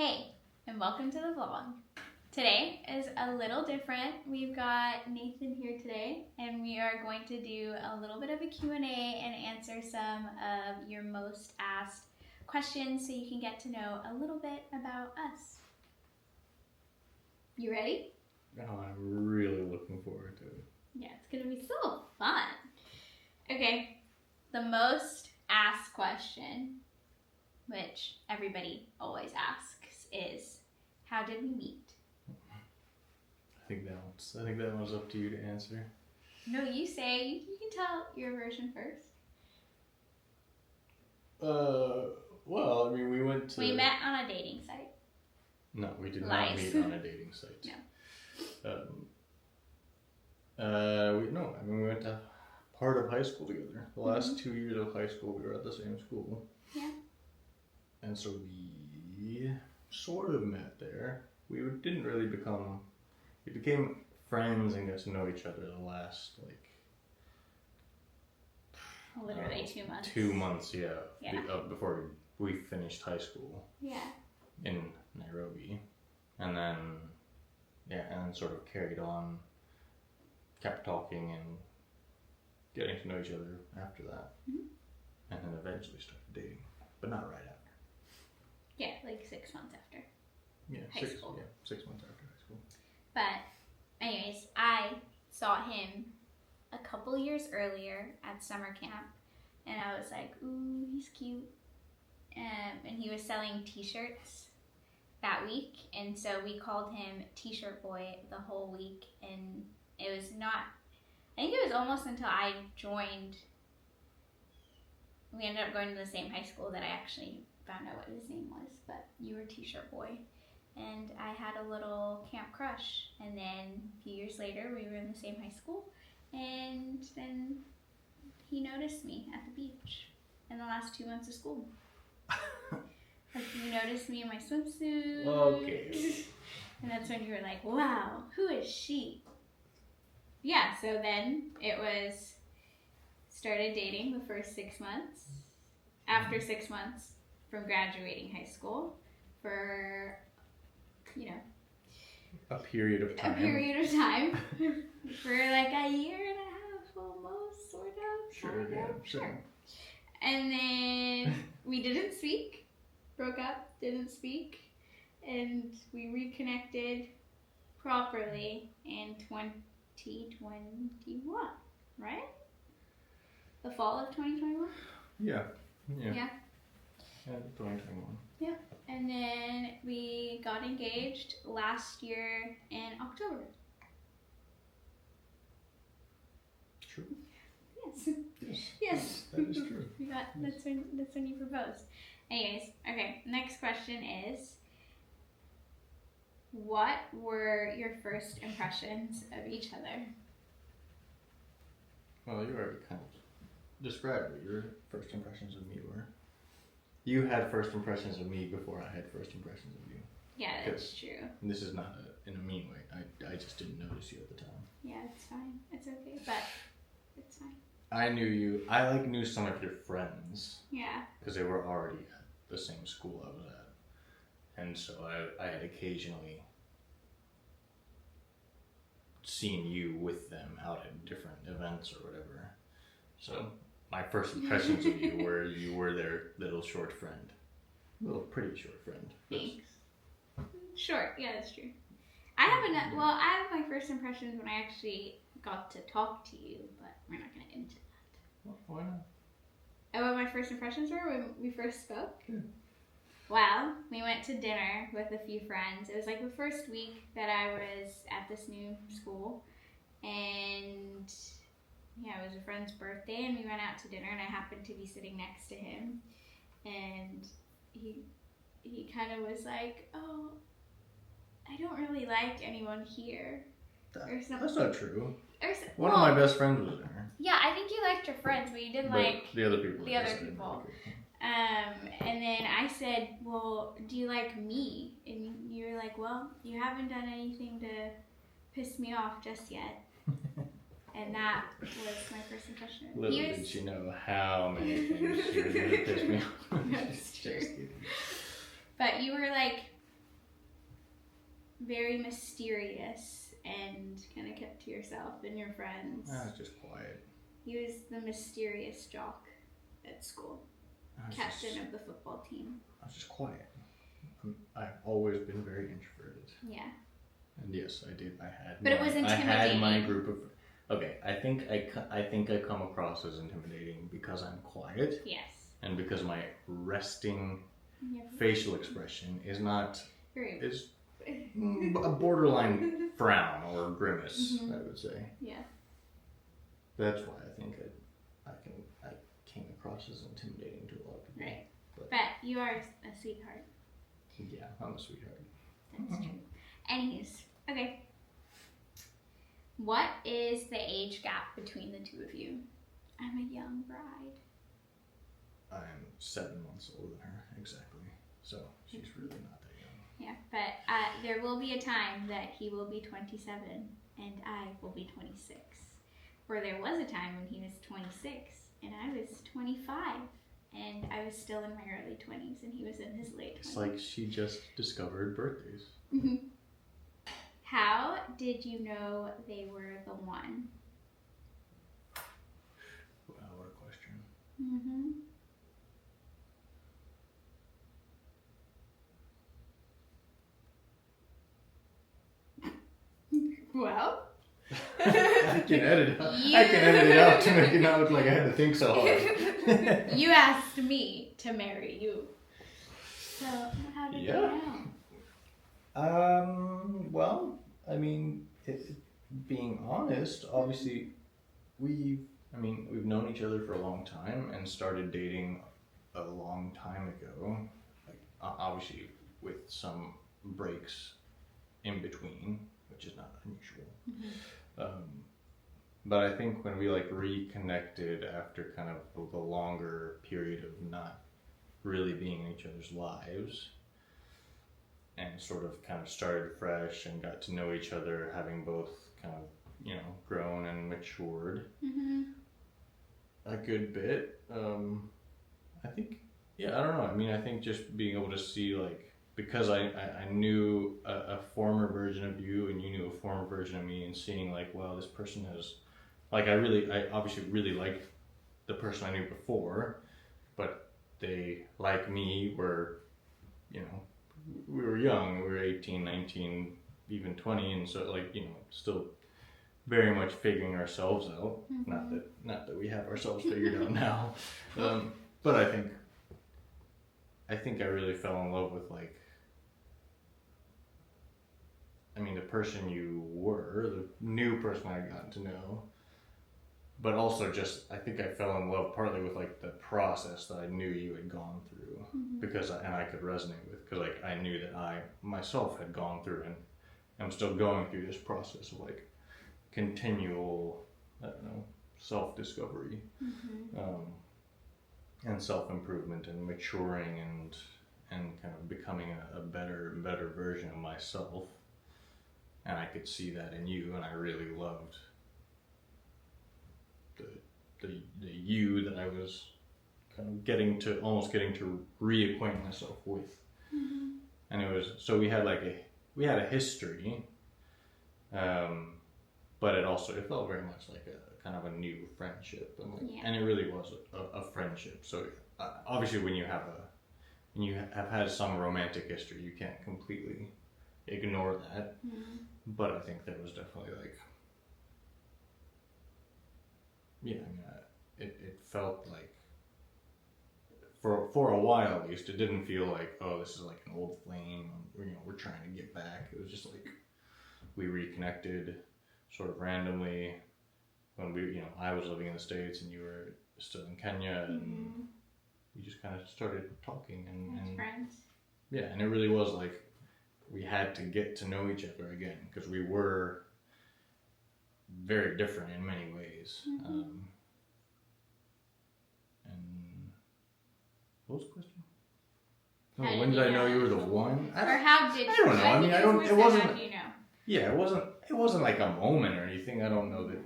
Hey, and welcome to the vlog. Today is a little different. We've got Nathan here today, and we are going to do a little bit of a Q&A and answer some of your most asked questions so you can get to know a little bit about us. You ready? Oh, I'm really looking forward to it. Yeah, it's gonna be so fun. Okay, the most asked question, which everybody always asks, is how did we meet? I think that one's up to you to answer. No, you say. You can tell your version first. Well, I mean, we went to... We met on a dating site. No, we did Lies. not meet on a dating site. No. We went to part of high school together. The last 2 years of high school, we were at the same school. Yeah. And so we sort of met there. We didn't really become... We became friends and got to know each other the last, Literally 2 months. 2 months, yeah. Yeah. Before we finished high school. Yeah. In Nairobi. And then sort of carried on, kept talking and getting to know each other after that. Mm-hmm. And then eventually started dating, but not right after. Yeah, like 6 months after. Yeah, High school. 6 months after high school. But anyways, I saw him a couple years earlier at summer camp, and I was like, ooh, he's cute. And he was selling t-shirts that week, and so we called him T-shirt Boy the whole week, and it was not, I think it was almost until I joined, we ended up going to the same high school that I actually found out what his name was, but you were T-shirt Boy. And I had a little camp crush, and then a few years later we were in the same high school, and then he noticed me at the beach in the last 2 months of school. Like, you noticed me in my swimsuit. Okay. And that's when you were like, wow, who is she? Yeah, so then it was, started dating the first 6 months. After 6 months from graduating high school for, a period of time. For like a year and a half almost, sort of. Sure. And then we didn't speak, broke up, didn't speak, and we reconnected properly in 2021, right? The fall of 2021? Yeah. Yeah. 2021. Yeah. And then we got engaged last year in October. True. Yes. That is true. That's when you proposed. Anyways, okay. Next question is, what were your first impressions of each other? Well, you already kind of described what your first impressions of me were. You had first impressions of me before I had first impressions of you. Yeah, that's true. And this is not in a mean way. I just didn't notice you at the time. Yeah, it's fine. It's okay, but it's fine. I knew you. I knew some of your friends. Yeah. Because they were already at the same school I was at. And so I had occasionally seen you with them out at different events or whatever. So my first impressions of you were their little short friend. Little pretty short friend. Thanks. Short, yeah, that's true. I have my first impressions when I actually got to talk to you, but we're not going to get into that. Well, why not? And what my first impressions were when we first spoke? Yeah. Well, we went to dinner with a few friends. It was like the first week that I was at this new school, and yeah, it was a friend's birthday, and we went out to dinner, and I happened to be sitting next to him, and he kind of was like, oh, I don't really like anyone here. Or something. That's not true. One of my best friends was there. Yeah, I think you liked your friends, but you didn't like the other people. the other people. And then I said, well, do you like me? And you were like, well, you haven't done anything to piss me off just yet. And that was my first impression. Little did she know how many things she was going to piss me off. That's true. But you were like very mysterious and kind of kept to yourself and your friends. I was just quiet. He was the mysterious jock at school, captain of the football team. I was just quiet. I've always been very introverted. Yeah. And yes, I did. But it was intimidating. I had my group of. Okay, I think I come across as intimidating because I'm quiet. Yes. And because my resting facial expression is not is a borderline frown or grimace, I would say. Yeah. That's why I think I came across as intimidating to a lot of people. Right. But you are a sweetheart. Yeah, I'm a sweetheart. That's true. Anyways, okay. What is the age gap between the two of you? I'm a young bride. I'm 7 months older than her, exactly. So she's really not that young. Yeah, but there will be a time that he will be 27 and I will be 26. Or there was a time when he was 26 and I was 25. And I was still in my early 20s and he was in his late 20s. It's like she just discovered birthdays. How did you know they were the one? Wow, what a question. Well, I can edit it out to make it not look like I had to think so hard. You asked me to marry you. So how did you know? Well, I mean, being honest, obviously, we've known each other for a long time and started dating a long time ago. Like, obviously, with some breaks in between, which is not unusual. But I think when we reconnected after kind of the longer period of not really being in each other's lives, and sort of kind of started fresh and got to know each other, having both kind of, grown and matured a good bit. I think, I don't know. I mean, I think just being able to see, because I knew a former version of you and you knew a former version of me, and seeing wow, this person has, I obviously really liked the person I knew before, but they, like me, were, we were young, we were 18, 19, even 20, and so still very much figuring ourselves out. Not that we have ourselves figured out now, but I think I really fell in love with the person you were, the new person I had gotten to know, but also just I think I fell in love partly with the process that I knew you had gone through, and I could resonate with, because I knew that I myself had gone through and I'm still going through this process of continual, self-discovery, and self-improvement and maturing and kind of becoming a better version of myself. And I could see that in you, and I really loved the you that I was kind of almost getting to reacquaint myself with. And it was, so we had a history, but it felt very much like a kind of a new friendship, and it really was a friendship. So obviously when you have had some romantic history, you can't completely ignore that. But I think there was definitely it felt like for a while at least, it didn't feel like, oh, this is an old flame, we're trying to get back. It was just we reconnected sort of randomly when I was living in the States and you were still in Kenya, and we just kind of started talking and friends. Yeah, and it really was we had to get to know each other again, because we were very different in many ways. And what was the question? Oh, when did I know you were the one? Or how did you? I don't know. I mean, I don't. It wasn't. How do you know? Yeah, it wasn't. It wasn't like a moment or anything. I don't know that.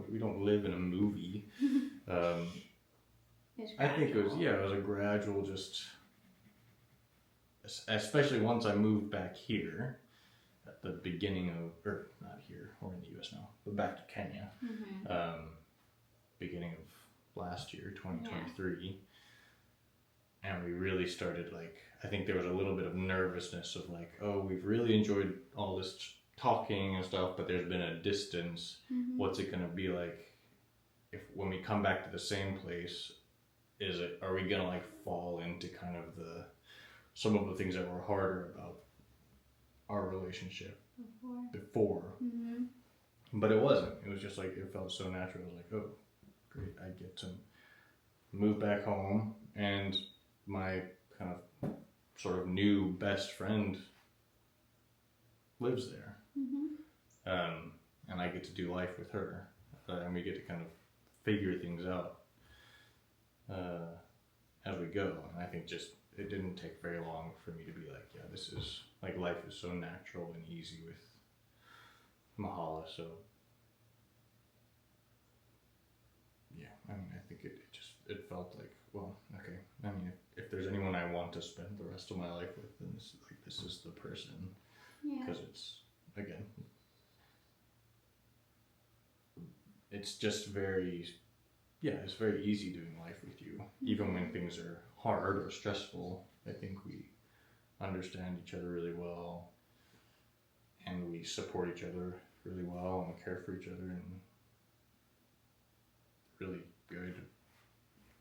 We don't live in a movie. I think it was. Yeah, it was a gradual, just. Especially once I moved back here, at the beginning of, or not here, we're in the US now, but back to Kenya, beginning of last year, 2023. And we really started, like, I think there was a little bit of nervousness of like, oh, we've really enjoyed all this talking and stuff, but there's been a distance. What's it going to be like if when we come back to the same place? Are we going to like fall into kind of some of the things that were harder about our relationship before? But it wasn't. It was just like, it felt so natural. It was like, oh, great, I get to move back home, and my kind of sort of new best friend lives there. And I get to do life with her, and we get to kind of figure things out as we go. And I think just it didn't take very long for me to be like, yeah, this is like, life is so natural and easy with Mahala. So yeah, I mean, I think it felt like, well, okay, I mean, if there's anyone I want to spend the rest of my life with, then this is the person. Because it's, again, it's just it's very easy doing life with you. Even when things are hard or stressful, I think we understand each other really well, and we support each other really well, and care for each other in really good,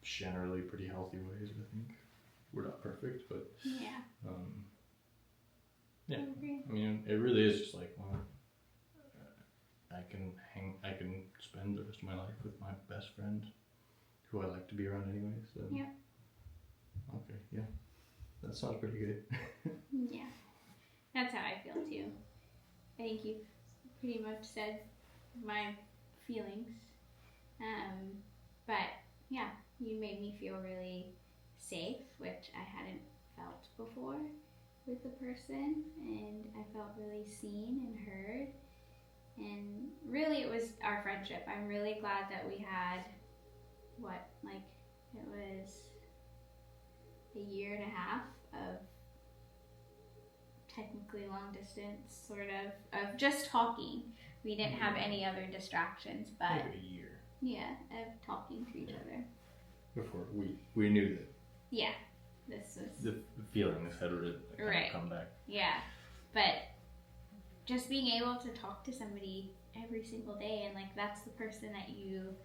generally pretty healthy ways, I think. We're not perfect, but yeah, I mean, it really is just like, well, I can spend the rest of my life with my best friend, who I like to be around anyway. So yeah. Okay, yeah, that sounds pretty good. Yeah, that's how I feel too. I think you pretty much said my feelings, but yeah, you made me feel really safe, which I hadn't felt before with a person, and I felt really seen and heard. And really, it was our friendship. I'm really glad that we had, it was a year and a half of technically long distance, sort of just talking. We didn't have any other distractions, but maybe a year. Yeah, of talking to each other. Before we knew that. Yeah, this was the feelings had really come back. Yeah, but just being able to talk to somebody every single day, and like, that's the person that you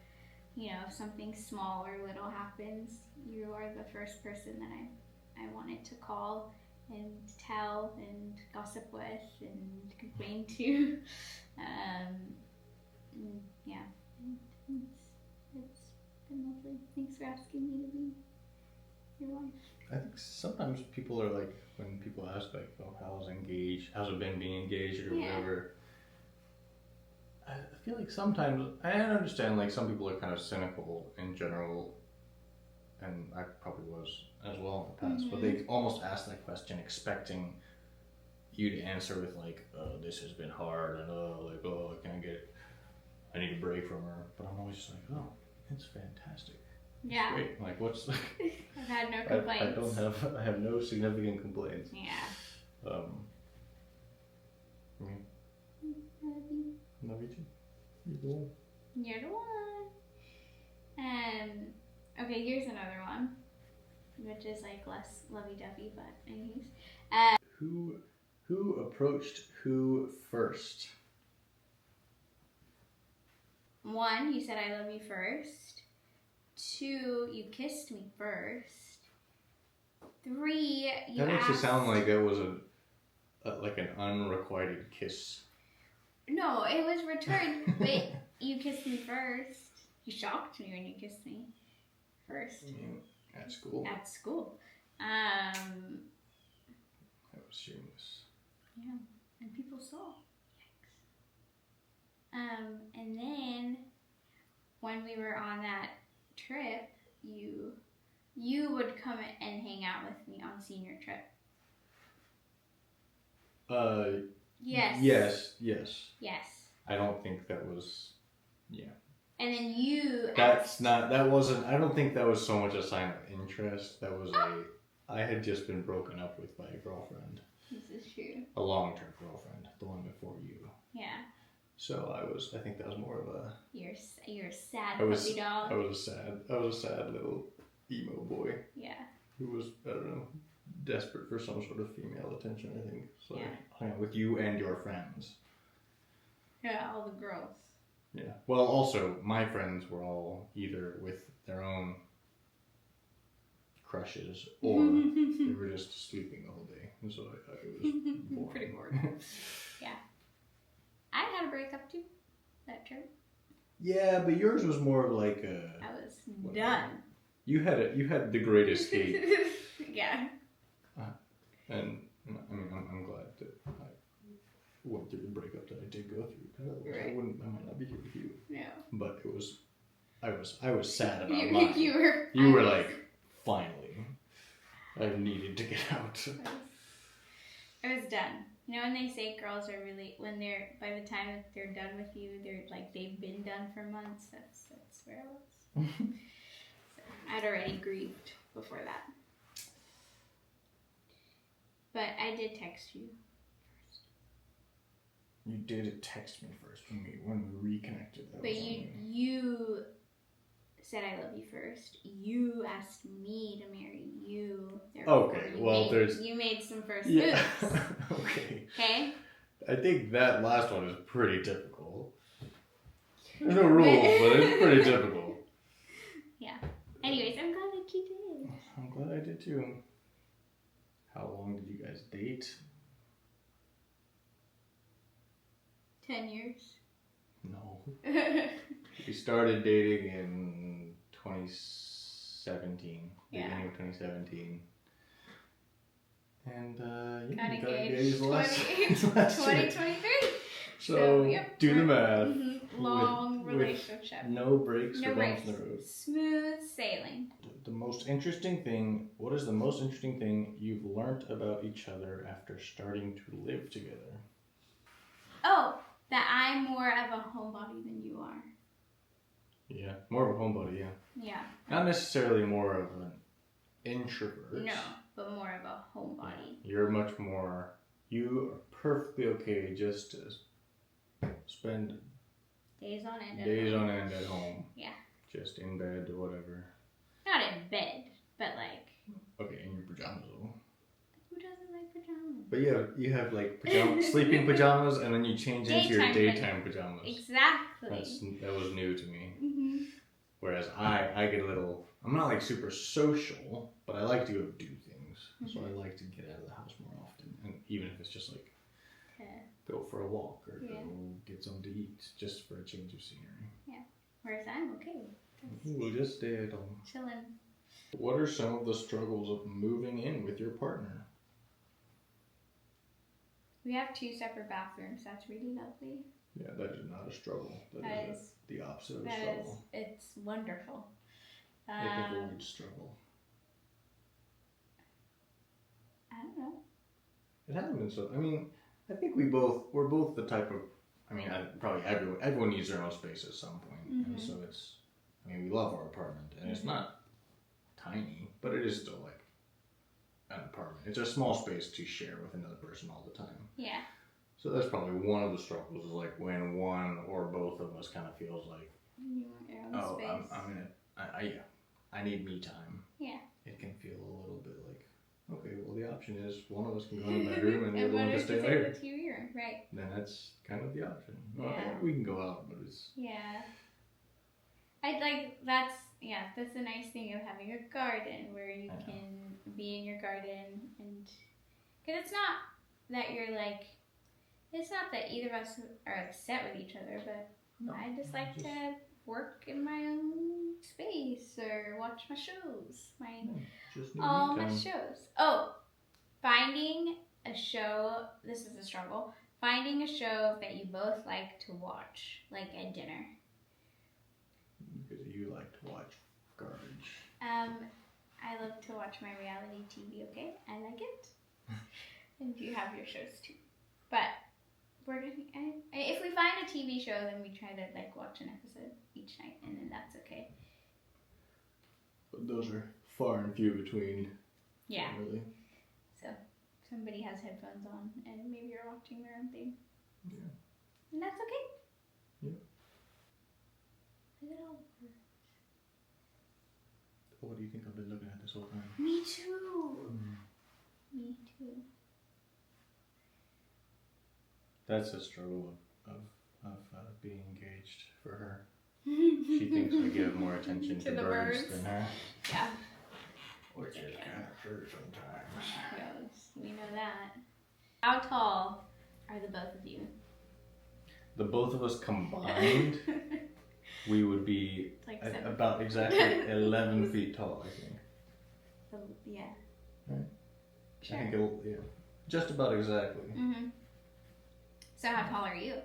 know, if something small or little happens, you are the first person that I wanted to call and tell and gossip with and complain to. Yeah, it's been lovely. Thanks for asking me to be your wife. I think sometimes people are like, when people ask like, oh, how's it been being engaged or whatever, I feel like sometimes, I understand like some people are kind of cynical in general, and I probably was as well in the past, but they almost ask that question expecting you to answer with like, oh, this has been hard, and I need a break from her. But I'm always just like, oh, it's fantastic. Yeah. Great. Like, what's I've had no complaints. I have no significant complaints. Yeah. Love you too. You're the one. You're the one. Okay, here's another one, which is like less lovey-dovey, but anyways. Who approached who first? 1, you said I love you first. 2, you kissed me first. 3, you That makes asked... it sound like it was like an unrequited kiss. No, it was returned, but you kissed me first. You shocked me when you kissed me first. At school. At school. That was shameless. Yeah, and people saw. Yikes. And then when we were on that trip, you would come and hang out with me on senior trip. Yes. Yes. I don't think that was, yeah. And then you I don't think that was so much a sign of interest. That was I had just been broken up with by a girlfriend. This is true. A long-term girlfriend. The one So I think that was more of a. You're a sad I was puppy dog. I was a sad little emo boy. Yeah. Who was, I don't know, desperate for some sort of female attention, I think. So Yeah. I hung out with you and your friends. Yeah, all the girls. Yeah. Well, also, my friends were all either with their own crushes or they were just sleeping the whole day. And so it was boring. Pretty bored. Yeah. I had a breakup too. That trip. Yeah, but yours was more of like a. I was done. You had the great escape. Yeah. And I mean, I'm glad that I went through the breakup that I did go through. Because Right. I might not be here with you. No. But I was sad about You, mine. you were like, finally, I needed to get out. I was done. You know when they say girls are really, by the time that they're done with you, they're like they've been done for months. That's where I was. So, I'd already grieved before that. But I did text you first. You did text me first when we reconnected. But you said I love you first. You asked me to marry you. Okay, You made some first yeah. moves. Okay. Okay? I think that last one is pretty typical. There's no rules, but it's pretty typical. Yeah. Anyways, I'm glad that you did. I'm glad I did too. How long did you guys date? 10 years. No. We started dating in 2017. Yeah. Beginning of 2017. And Got you engaged last year. 2023. So yep. do the math. Long With relationship. no breaks No or bumps breaks. in the road. Smooth sailing. The most interesting thing, what is the most interesting thing you've learned about each other after starting to live together? Oh, that I'm more of a homebody than you are. Yeah, more of a homebody, yeah. Yeah. Not necessarily more of an introvert. No, but more of a homebody. You're much more, you are perfectly okay just to spend Days on end. at home. Yeah. Just in bed or whatever. Not in bed, but like. Okay, in your pajamas though. Who doesn't like pajamas? But you have like sleeping pajamas and then you change into your daytime pajamas. Exactly. That was new to me. Mm-hmm. Whereas I get a little, I'm not like super social, but I like to go do things. So I like to get out of the house more often. And even if it's just like go for a walk or go get something to eat just for a change of scenery. Yeah. Whereas I'm okay. We'll just stay at home. Chilling. What are some of the struggles of moving in with your partner? We have 2 separate bathrooms. That's really lovely. Yeah, that is not a struggle. That is the opposite of a struggle. It's wonderful. It avoids struggle. I don't know. It hasn't been so. I mean, I think we're both the type of. I mean, probably everyone needs their own space at some point, and so it's. I mean, we love our apartment, and it's not tiny, but it is still like an apartment. It's a small space to share with another person all the time. Yeah. So that's probably one of the struggles. Is like when one or both of us kind of feels like, You want your own space. I'm in it. I need me time. Yeah. It can feel a little bit like, okay, well the option is one of us can go in the bedroom and the other one can stay in here. the TV room, right? Then that's kind of the option. Yeah. Well, we can go out, but it's. Yeah. That's the nice thing of having a garden where you can be in your garden and, because it's not that either of us are upset with each other, but I just like to work in my own space or watch my shows, all my shows. Oh, finding a show, this is a struggle, finding a show that you both like to watch, like at dinner. Because you like to watch garbage. I love to watch my reality TV, okay? I like it. And you have your shows too. But if we find a TV show, then we try to like watch an episode each night, and then that's okay. But those are far and few between. Yeah. Really. So somebody has headphones on, and maybe you're watching their own thing. Yeah. And that's okay. Yeah. Look at all. What do you think I've been looking at this whole time? Me too. Me too. That's a struggle of being engaged for her. She thinks I give more attention to the birds birds. than her. Yeah. Which is kind of true sometimes. Yes, we know that. How tall are the both of you? The both of us combined, we would be It's like at about exactly 11 feet tall, I think. Yeah. Right? Sure. I think yeah. Just about exactly. Mm-hmm. So how tall are you?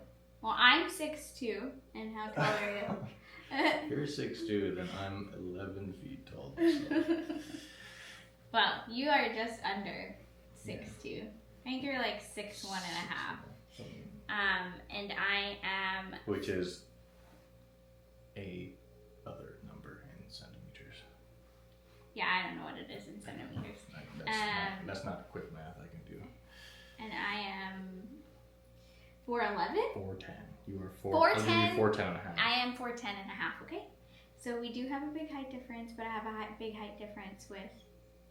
Well, I'm 6'2", and how tall are you? You're 6'2", then I'm 11 feet tall. So. Well, you are just under 6'2". I think you're like 6'1.5". And I am... Which is a other number in centimeters. Yeah, I don't know what it is in centimeters. That's not quick math I can do. And I am 4'11". 4'10". You are 4'10". 4'10.5". I am 4'10.5", okay? So we do have a big height difference, but I have a big height difference with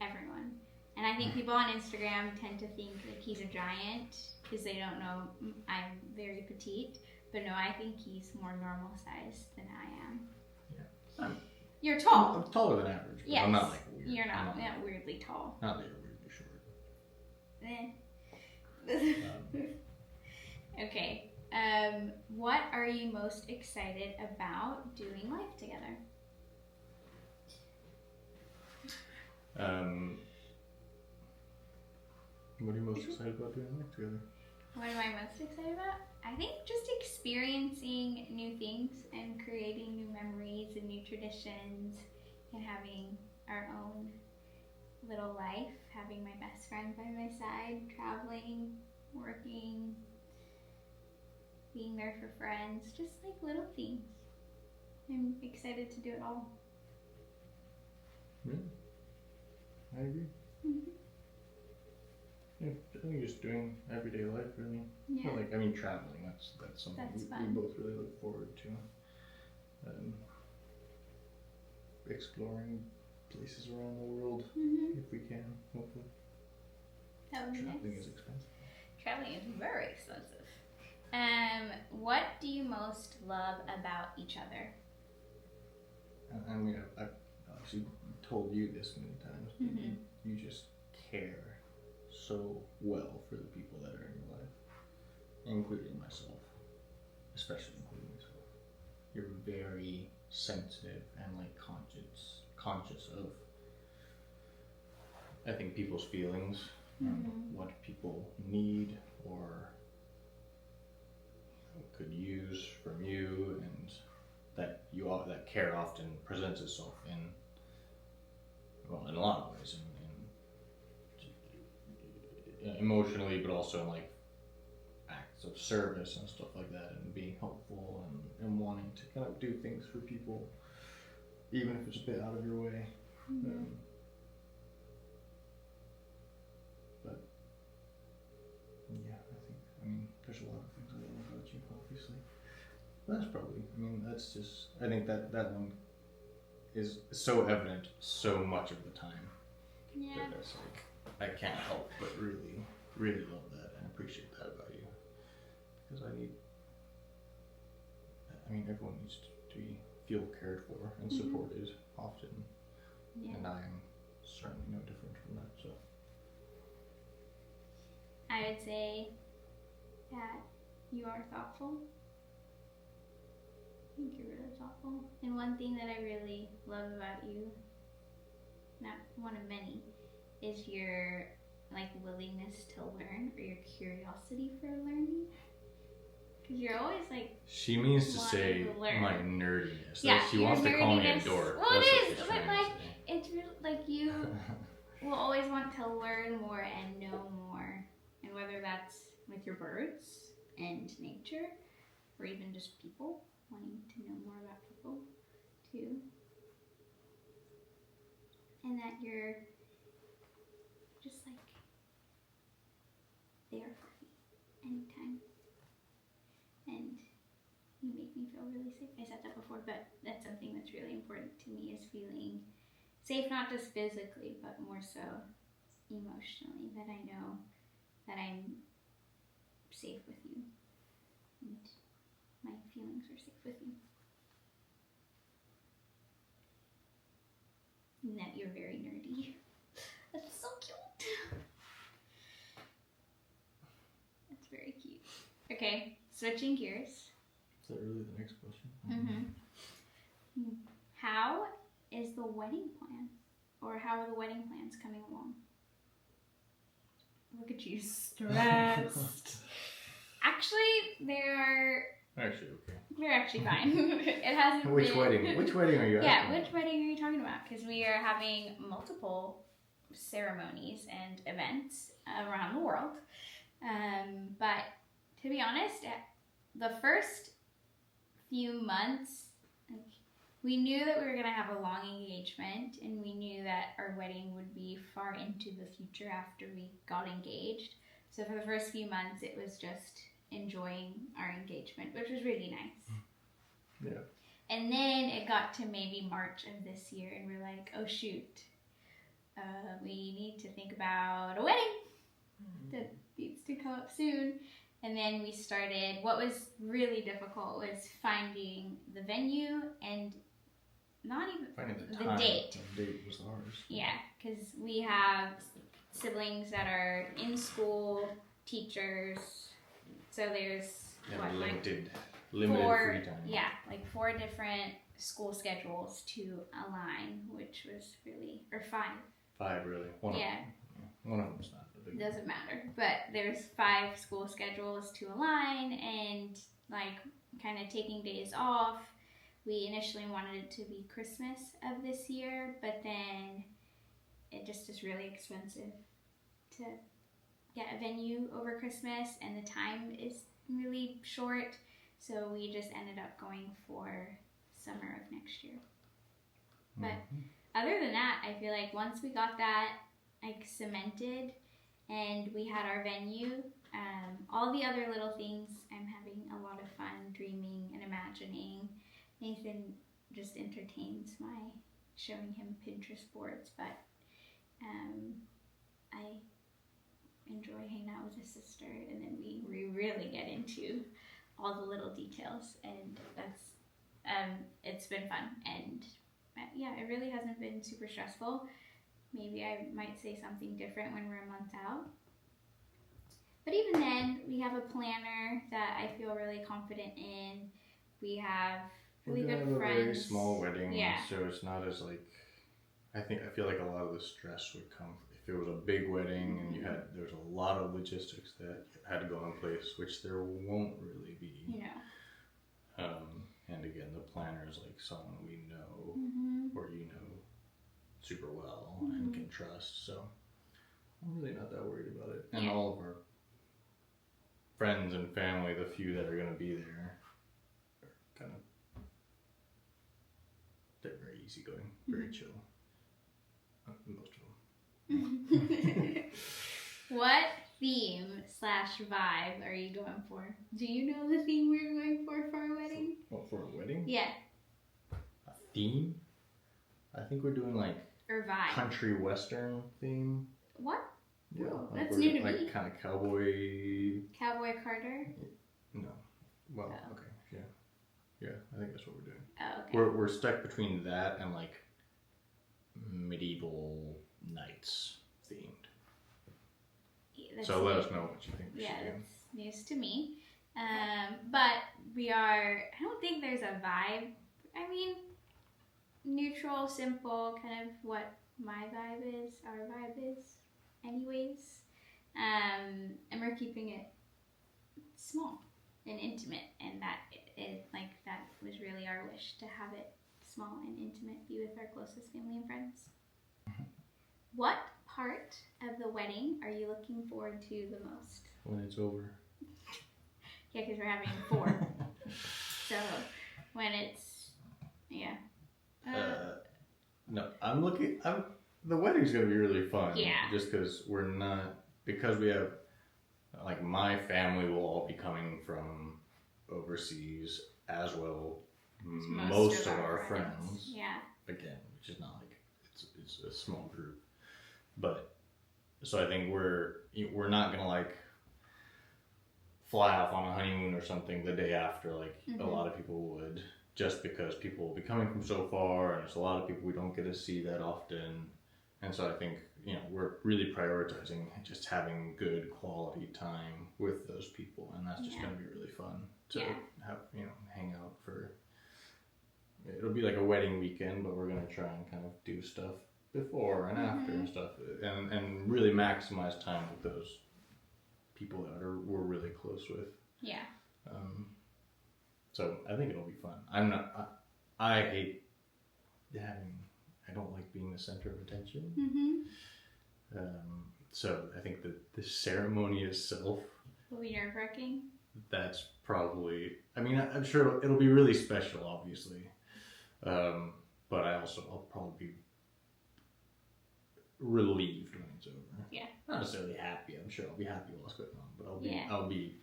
everyone. And I think people on Instagram tend to think like he's a giant because they don't know I'm very petite. But no, I think he's more normal size than I am. Yeah. You're tall. I'm taller than average, but Yes. I'm not like weird. You're not weirdly tall. Not that you're weirdly short. Okay. What are you most excited about doing life together? What are you most excited about doing life together? What am I most excited about? I think just experiencing new things and creating new memories and new traditions and having our own little life, having my best friend by my side, traveling, working, being there for friends, just like little things. I'm excited to do it all. Yeah, I agree. Mm-hmm. Yeah, I think just doing everyday life really. Yeah. Like, I mean, traveling, that's something That's we fun. both really look forward to. Exploring places around the world Mm-hmm. if we can, hopefully. That would be Traveling nice. is expensive. Traveling is very expensive. What do you most love about each other? I mean, I've actually told you this many times, but Mhm. you just care so well for the people that are in your life, including myself, especially including myself. You're very sensitive and like conscious of, I think, people's feelings, what people need or could use from you, and that care often presents itself in a lot of ways, in emotionally, but also in like acts of service and stuff like that, and being helpful and wanting to kind of do things for people, even if it's a bit out of your way. But yeah, I mean, there's a lot of things I love about you, obviously. That's probably, I think that one is so evident so much of the time. Yeah. That that's like, I can't help but really, really love that and appreciate that about you. Because everyone needs to feel cared for and supported often. Yeah. And I am certainly no different from that, so. I would say that you are thoughtful. I think you're really thoughtful. And one thing that I really love about you, not one of many, is your like willingness to learn, or your curiosity for learning. Because you're always like, She means to wanting say to learn. my nerdiness. Yeah, She your wants to call me a nerdiness. dork. Well, That's it what is, she's but trying to like, say. it's really like you will always want to learn more and know more, and whether that's with your birds and nature, or even just people, wanting to know more about people too, and that you're just like there for me anytime, and you make me really safe. I said that before, but that's something that's really important to me, is feeling safe, not just physically, but more so emotionally, that I know that I'm safe with you and my feelings are safe with you. And that you're very nerdy. That's so cute. That's very cute. Okay, switching gears. Is that really the next question? Mm-hmm. How is the wedding plan? Or how are the wedding plans coming along? Look at you, stressed. Actually, they're actually fine. It hasn't Which been... wedding? Which wedding are you Yeah, asking? which wedding are you talking about? Because we are having multiple ceremonies and events around the world. But to be honest, the first few months, like, we knew that we were going to have a long engagement, and we knew that our wedding would be far into the future after we got engaged. So for the first few months, it was just enjoying our engagement, which was really nice. Yeah. And then it got to maybe March of this year, and we're like, oh shoot, we need to think about a wedding that needs to come up soon. And then we started, what was really difficult was finding the venue and not even Finding the the time. date. The date was ours. Yeah, because we have siblings that are in school, teachers, so there's And limited four, free time. yeah, like 4 different school schedules to align, which was really, or 5. 5 really. One of them's not a big. Doesn't matter, but there's 5 school schedules to align, and like kind of taking days off. We initially wanted it to be Christmas of this year, but then it just is really expensive to get a venue over Christmas, and the time is really short, so we just ended up going for summer of next year. But other than that, I feel like once we got that like cemented and we had our venue, all the other little things, I'm having a lot of fun dreaming and imagining. Nathan just entertains my showing him Pinterest boards, but I enjoy hanging out with his sister, and then we really get into all the little details, and that's it's been fun, and yeah, it really hasn't been super stressful. Maybe I might say something different when we're a month out, but even then, we have a planner that I feel really confident in. We have really We're good gonna have friends. a very small wedding, Yeah. so it's not as like. I feel like a lot of the stress would come if it was a big wedding and there's a lot of logistics that had to go in place, which there won't really be. You know. And again, the planner is like someone we know or super well and can trust. So I'm really not that worried about it. And all of our friends and family, the few that are going to be there, are kind of they're very easygoing, very chill. Most of them. What theme/vibe are you going for? Do you know the theme we're going for our wedding? What, for a wedding? Yeah. A theme? I think we're doing like Or vibe. country western theme. What? Yeah, Oh, like that's we're new to like me. kind of cowboy. Cowboy Carter? No. Well, Oh. okay, yeah. Yeah, I think that's what we're doing. Oh, okay. We're stuck between that and like medieval knights themed. Yeah, So let us know what you think we Yeah, should do. that's news to me. But we are, I don't think there's a vibe. I mean, neutral, simple, kind of what my vibe is, our vibe is, anyways. And we're keeping it small and intimate, and that was really our wish, to have it small and intimate, be with our closest family and friends. What part of the wedding are you looking forward to the most? When it's over. Yeah, because we're having 4. So when it's, yeah. No, the wedding's gonna be really fun. Yeah. Just because we have, like, my family will all be coming from overseas, as well Most most of our friends. Yeah. Again, which is not like it's a small group, but so I think we're not gonna like fly off on a honeymoon or something the day after like a lot of people would, just because people will be coming from so far and there's a lot of people we don't get to see that often. And so I think, we're really prioritizing just having good quality time with those people, and that's just going to be really fun to have, hang out for. It'll be like a wedding weekend, but we're going to try and kind of do stuff before and after and stuff, and really maximize time with those people that we're really close with. Yeah. So I think it'll be fun. I hate I don't like being the center of attention. So I think that the ceremony itself will be nerve-wracking. That's probably, I'm sure it'll be really special, obviously. But I'll probably be relieved when it's over. Yeah. Not necessarily happy. I'm sure I'll be happy while it's going on, but I'll be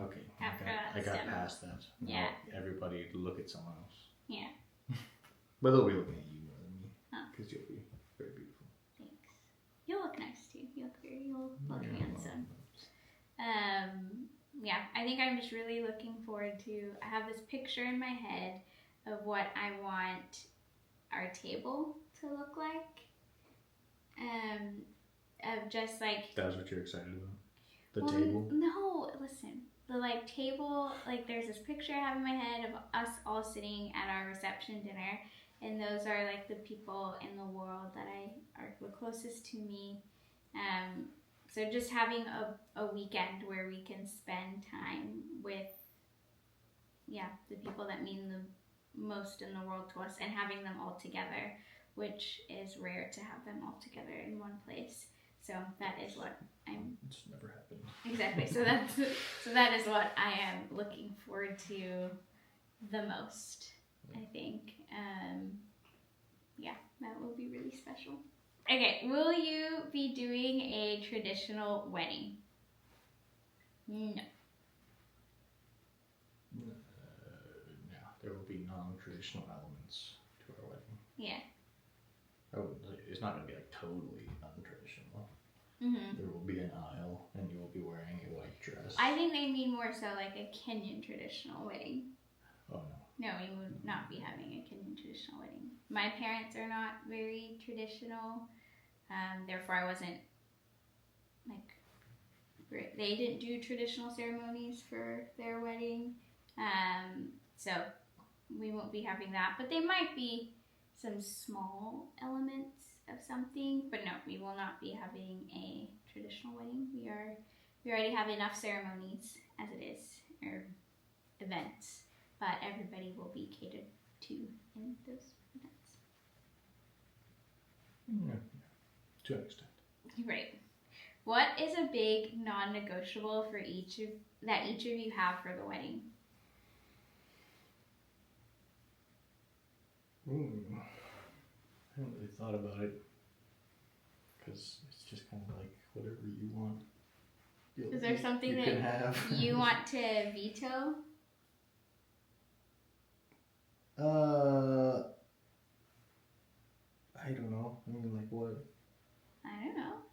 okay. I got past that. Yeah. Now everybody look at someone else. Yeah. But they'll be looking at you more than me, because you'll be very beautiful. Thanks. You'll look nice too. You'll look handsome. Yeah, I think I'm just really looking forward to. I have this picture in my head of what I want our table to look like. Of just like. That's what you're excited about? The Well, table? No, listen. The table, there's this picture I have in my head of us all sitting at our reception dinner, and those are like the people in the world that are the closest to me. So just having a weekend where we can spend time with, the people that mean the most in the world to us, and having them all together, which is rare to have them all together in one place. So that is what It's never happened. Exactly. So that is what I am looking forward to the most, I think. That will be really special. Okay, will you be doing a traditional wedding? No. No, there will be non-traditional elements to our wedding. Yeah. It's not going to be like totally untraditional. Mm-hmm. There will be an aisle, and you will be wearing a white dress. I think they mean more so like a Kenyan traditional wedding. Oh, no. No, we would not be having a Kenyan traditional wedding. My parents are not very traditional. Therefore, I wasn't they didn't do traditional ceremonies for their wedding. So we won't be having that. But they might be some small elements of something. But no, we will not be having a traditional wedding. We already have enough ceremonies as it is, or events. But everybody will be catered to in those events. Yeah, to an extent. Right. What is a big non-negotiable for each of you have for the wedding? I haven't really thought about it, because it's just kind of like whatever you want. Is there something that you want to veto? I don't know. Like what? I don't know.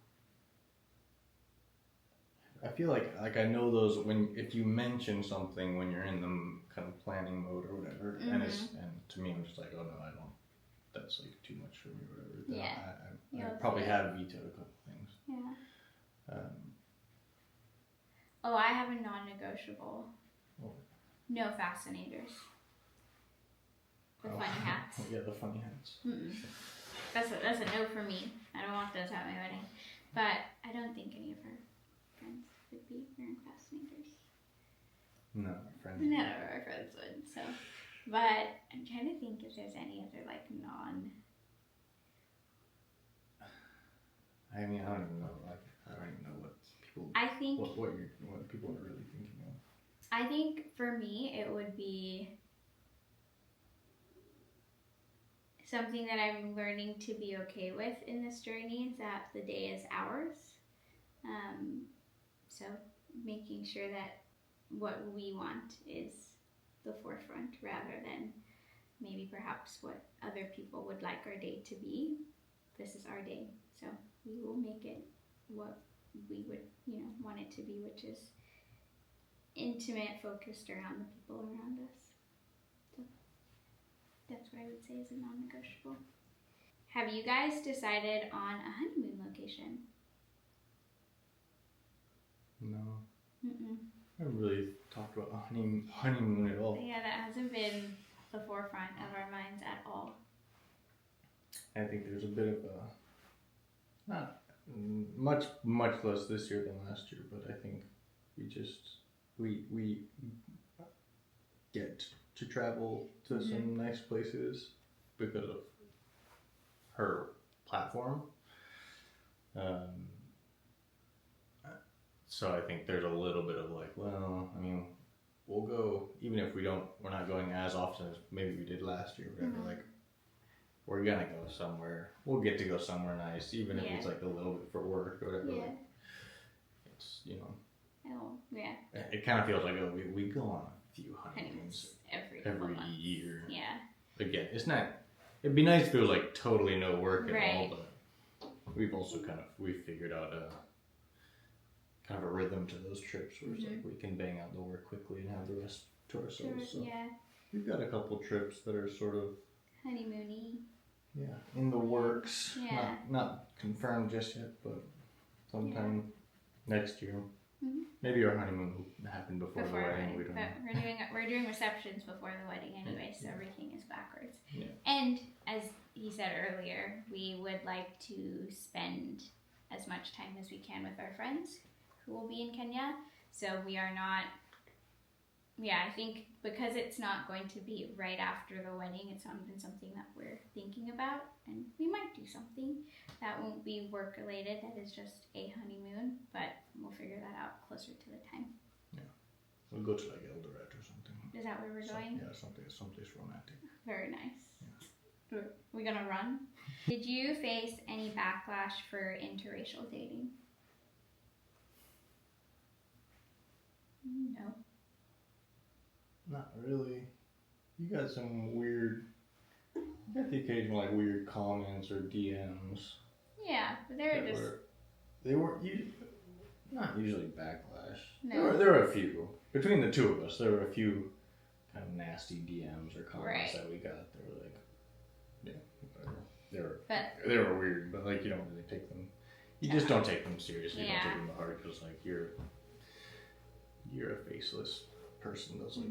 I feel like I know those if you mention something when you're in the kind of planning mode or whatever, and to me I'm just like, oh no, I don't. That's like too much for me or whatever. Yeah. I probably have vetoed a couple things. Yeah. I have a non-negotiable. Oh. No fascinators. The funny hats. Yeah, the funny hats. That's a no for me. I don't want those at my wedding. But I don't think any of our friends would be wearing fascinators. No, our friends. None of our friends would. So, but I'm trying to think if there's any other non. I don't even know. I don't even know what people. I think what people are really thinking of. I think for me it would be something that I'm learning to be okay with in this journey, is that the day is ours. So making sure that what we want is the forefront rather than maybe perhaps what other people would like our day to be. This is our day, so we will make it what we would, want it to be, which is intimate, focused around the people around us. So that's what I would say is a non-negotiable. Have you guys decided on a honeymoon location? No. Mm-mm. I haven't really talked about honeymoon at all. Yeah, that hasn't been the forefront of our minds at all. I think there's a bit of a, not much less this year than last year, but I think we get to travel to some nice places because of her platform. So I think there's a little bit of like, well, I mean, we'll go, even if we're not going as often as maybe we did last year, whatever, like, we're gonna go somewhere. We'll get to go somewhere nice, even if it's like a little bit for work or whatever. Yeah. Like, it's, Oh, yeah. It kind of feels like, we go on a few honeymoons every year. Yeah. Again, it'd be nice if it was like totally no work at all, Right. but we've also we figured out kind of a rhythm to those trips where it's like we can bang out the work quickly and have the rest to ourselves. So Yeah. we've got a couple trips that are sort of honeymoony. Yeah, in the works. Yeah. Not confirmed just yet, but sometime next year. Mm-hmm. Maybe our honeymoon will happen before the wedding. We don't know. We're doing receptions before the wedding anyway, so everything is backwards. Yeah. And as he said earlier, we would like to spend as much time as we can with our friends who will be in Kenya. So we are not. Yeah, I think because it's not going to be right after the wedding, it's not even something that we're thinking about, and we might do something that won't be work related. That is just a honeymoon, but we'll figure that out closer to the time. Yeah, we'll go to like Eldoret or something. Is that where we're going? Yeah, someplace romantic. Very nice. Yeah. We gonna run? Did you face any backlash for interracial dating? No. Not really. You got the occasional like weird comments or DMs. Yeah, but they weren't not usually backlash. No. There were a few. Between the two of us, there were a few kind of nasty DMs or comments that we got. They were like, whatever. They were weird, but like you don't really take them. You just don't take them seriously. You don't take them to heart because like you're a faceless person that's like,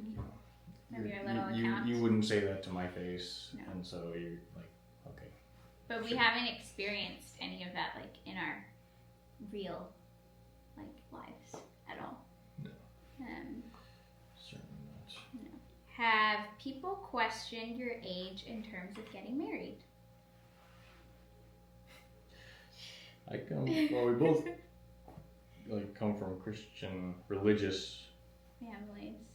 you wouldn't say that to my face, and so you're like, okay. But we haven't experienced any of that like in our real like lives at all. No. Certainly not. No. Have people questioned your age in terms of getting married? We both like come from Christian religious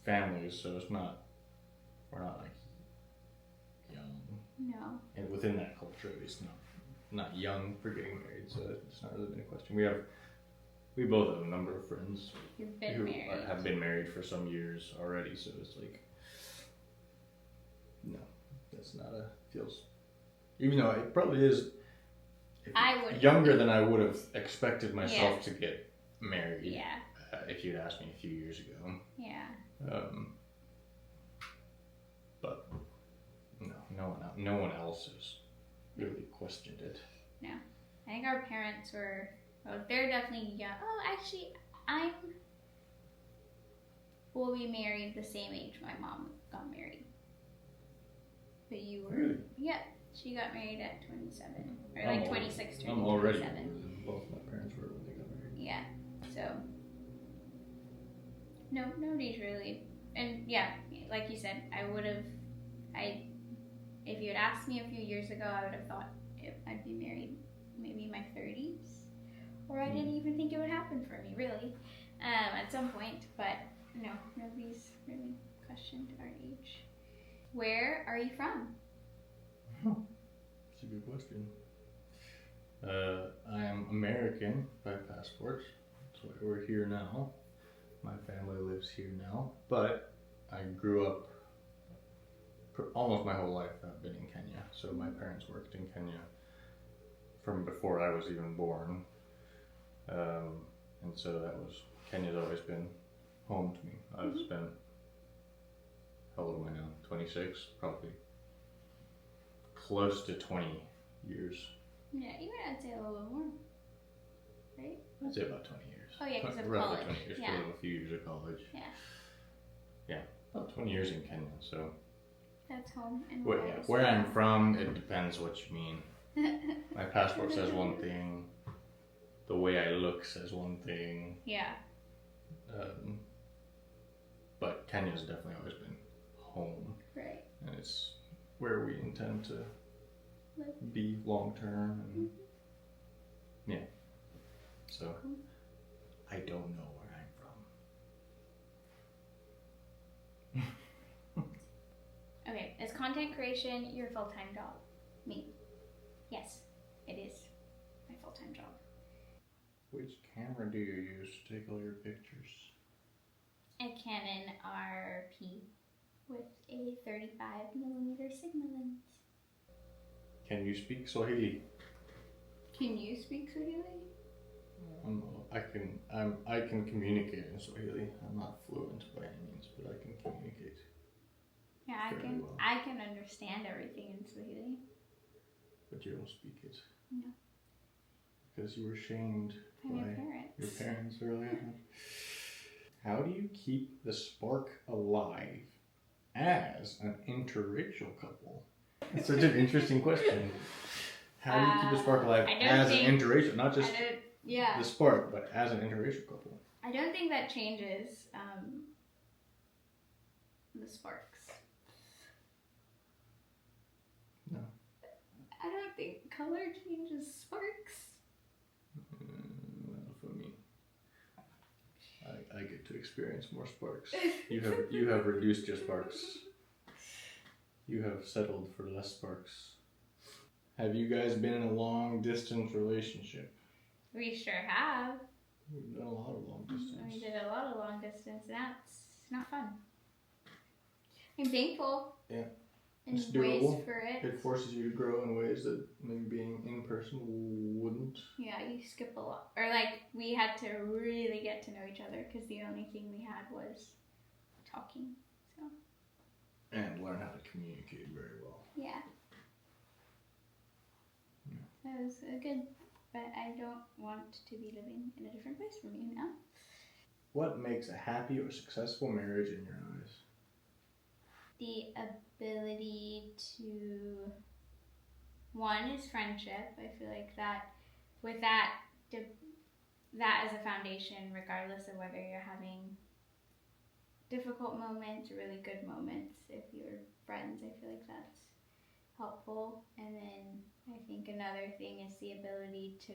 families, so we're not like young. No. And within that culture, at least not young for getting married, so it's not really been a question. We both have a number of friends who have been married for some years already, so it's like, no, that's not feels, even though it probably is younger than I would have expected myself to get married. Yeah. If you'd asked me a few years ago. Yeah. But no one else has really questioned it. No. I think our parents they're definitely young. Oh, actually, we'll be married the same age my mom got married. But you were... Really? Yeah. She got married at 27. Or like 26, 27. I'm already older than both my parents were when they got married. Yeah. So... No, nobody's really... And yeah, like you said, if you had asked me a few years ago, I would have thought I'd be married maybe in my 30s. Or I didn't even think it would happen for me, really, at some point. But no, nobody's really questioned our age. Where are you from? That's a good question. I am American by passport. That's why we're here now. My family lives here now, but I grew up almost my whole life I've been in Kenya. So my parents worked in Kenya from before I was even born. And so Kenya's always been home to me. I've spent, how old am I now? 26, probably close to 20 years. Yeah, even I'd say a little bit more, right? I'd say about 20 years. Oh yeah, because of roughly college. 20 years, Yeah. because of a few years of college. Yeah. Yeah, about 20 years in Kenya, so. That's home. And Where I'm from, it depends what you mean. My passport says one thing. The way I look says one thing. Yeah. But Kenya's definitely always been home. Right. And it's where we intend to Live. be long term. And yeah. So I don't know where I'm from. Okay, is content creation your full-time job? Me. Yes, it is my full-time job. Which camera do you use to take all your pictures? A Canon RP with a 35mm Sigma lens. Can you speak Swahili? Can you speak Swahili? I can communicate in Swahili. I'm not fluent by any means, but I can communicate. Yeah, fairly well. I can understand everything in Swahili. But you don't speak it. No. Because you were shamed By my parents. your parents early on. How do you keep the spark alive as an interracial couple? That's such an interesting question. How do you keep the spark alive as an interracial, not just the spark, but as an interracial couple? I don't think that changes the sparks. No. I don't think color changes sparks. Well, for me, I get to experience more sparks. You have reduced your sparks. You have settled for less sparks. Have you guys been in a long distance relationship? We sure have. We've done a lot of long distance. We did a lot of long distance, and that's not fun. I'm thankful. Yeah. In It's ways doable. for it. It forces you to grow in ways that maybe being in person wouldn't. Yeah, you skip a lot. Or like, we had to really get to know each other because the only thing we had was talking. So. And learn how to communicate very well. Yeah. That was good. But I don't want to be living in a different place from you now. What makes a happy or successful marriage in your eyes? The ability to, one is friendship. I feel like that, with that as a foundation, regardless of whether you're having difficult moments or really good moments, if you're friends, I feel like that's helpful. And then I think another thing is the ability to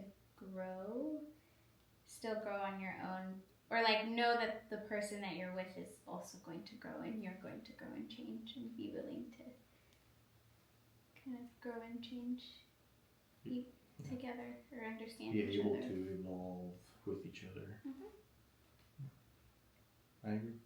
still grow on your own, or like know that the person that you're with is also going to grow and you're going to grow and change, and be willing to kind of grow and change, be together or understand Be each able other. to evolve with each other. I agree.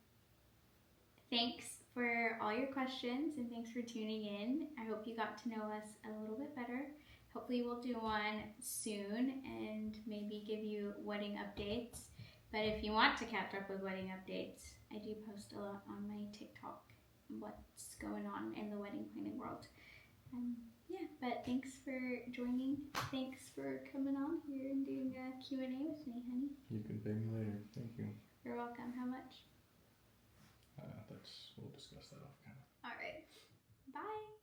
Thanks for all your questions and thanks for tuning in. I hope you got to know us a little bit better. Hopefully we'll do one soon and maybe give you wedding updates. But if you want to catch up with wedding updates, I do post a lot on my TikTok, what's going on in the wedding planning world. But thanks for joining. Thanks for coming on here and doing a Q&A with me, honey. You can pay me later. Thank you. You're welcome. How much? We'll discuss that off camera. All right. Bye.